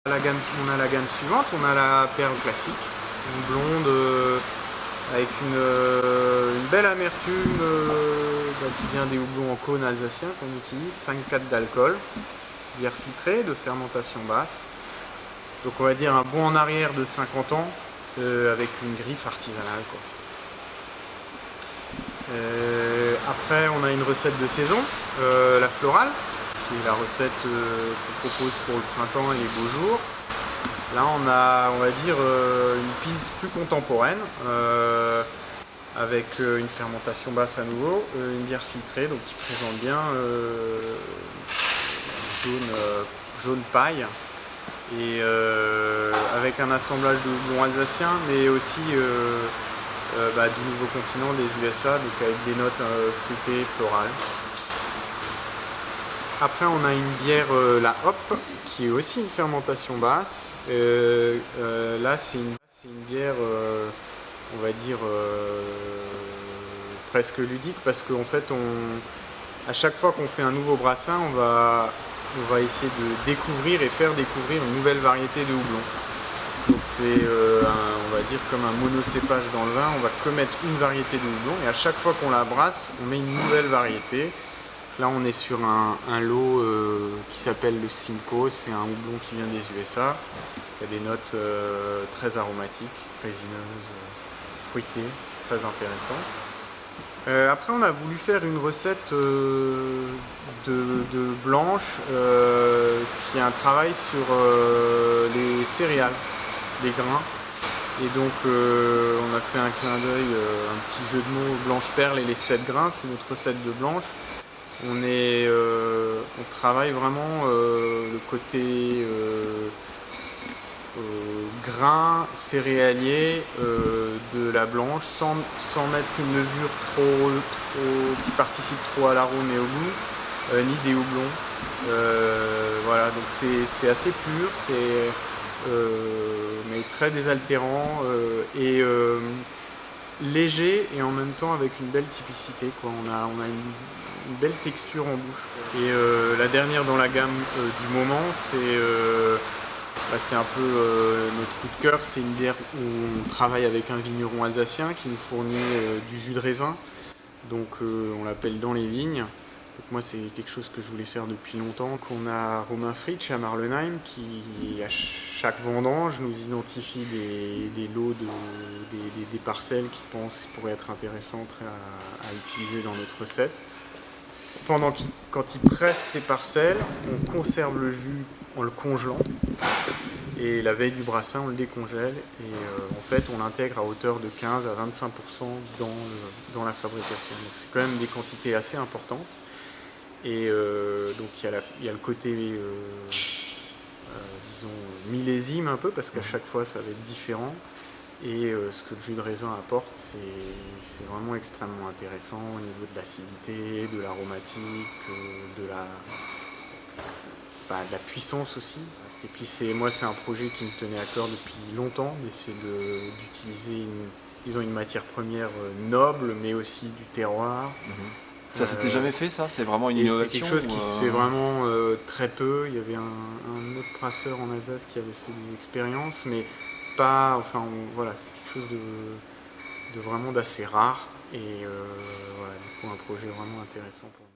On a la gamme suivante, on a la perle classique, une blonde avec une belle amertume qui vient des houblons en cône alsaciens qu'on utilise, 5,4 d'alcool, bière filtrée de fermentation basse. Donc on va dire un bond en arrière de 50 ans avec une griffe artisanale, quoi. Après on a une recette de saison, la florale, qui est la recette qu'on propose pour le printemps et les beaux jours. Là on a, on va dire, une pils plus contemporaine avec une fermentation basse à nouveau, une bière filtrée donc qui présente bien jaune paille et avec un assemblage de houblons alsaciens mais aussi du nouveau continent, des USA, donc avec des notes fruitées, florales. Après on a une bière, la Hop, qui est aussi une fermentation basse. Là c'est une bière, on va dire, presque ludique, parce qu'en fait à chaque fois qu'on fait un nouveau brassin, on va essayer de découvrir et faire découvrir une nouvelle variété de houblon. Donc c'est, on va dire, comme un monocépage dans le vin, on va commettre une variété de houblon et à chaque fois qu'on la brasse, on met une nouvelle variété. Là on est sur un lot qui s'appelle le Simcoe, c'est un houblon qui vient des USA, qui a des notes très aromatiques, résineuses, fruitées, très intéressantes. Après on a voulu faire une recette de blanche qui a un travail sur les céréales, les grains. Et donc on a fait un clin d'œil, un petit jeu de mots, blanche perle et les 7 grains, c'est notre recette de blanche. On travaille vraiment le côté grain céréalier de la blanche sans mettre une levure qui participe trop à l'arôme et au goût, ni des houblons. Voilà, donc c'est assez pur, mais très désaltérant et léger et en même temps avec une belle typicité, quoi. On a une belle texture en bouche. Et la dernière dans la gamme du moment, c'est un peu notre coup de cœur. C'est une bière où on travaille avec un vigneron alsacien qui nous fournit du jus de raisin. Donc on l'appelle Dans les vignes. Donc moi c'est quelque chose que je voulais faire depuis longtemps. On a Romain Fritsch à Marlenheim qui à chaque vendange nous identifie des lots, des parcelles qu'il pense pourraient être intéressantes à utiliser dans notre recette. Quand il presse ces parcelles, on conserve le jus en le congelant et la veille du brassin on le décongèle et en fait on l'intègre à hauteur de 15 à 25% dans la fabrication. Donc c'est quand même des quantités assez importantes. Et donc il y a le côté disons millésime un peu, parce qu'à chaque fois ça va être différent, et ce que le jus de raisin apporte, c'est vraiment extrêmement intéressant au niveau de l'acidité, de l'aromatique, de la puissance aussi. Et puis moi c'est un projet qui me tenait à cœur depuis longtemps, d'essayer d'utiliser une matière première noble mais aussi du terroir. Ça s'était jamais fait, ça? C'est vraiment une innovation? C'est quelque chose qui se fait vraiment très peu. Il y avait un autre brasseur en Alsace qui avait fait des expériences, mais pas. Enfin, voilà, c'est quelque chose de vraiment d'assez rare. Et voilà, du coup, un projet vraiment intéressant pour moi.